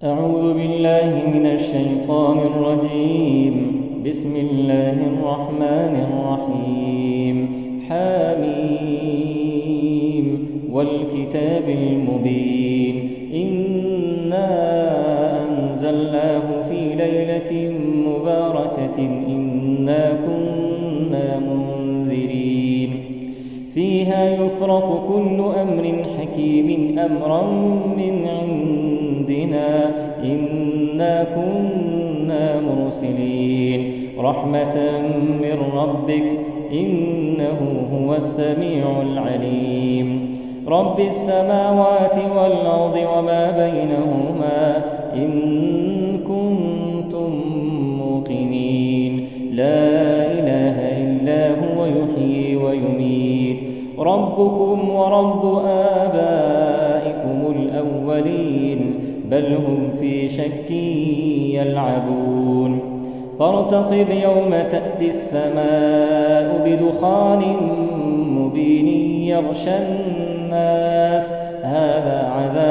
أعوذ بالله من الشيطان الرجيم. بسم الله الرحمن الرحيم. حميم والكتاب المبين. إنا أنزلناه في ليلة مباركة إنا كنا منذرين فيها يفرق كل أمر حكيم أمرا من عندنا إنا كنا مرسلين رحمة من ربك إنه هو السميع العليم. رب السماوات والأرض وما بينهما إن كنتم موقنين لا إله إلا هو يحيي ويميت ربكم ورب آبائكم الأولين بل هم في شك يلعبون فارتقب يوم تأتي السماء بدخان مبين يغشى الناس هذا عذاب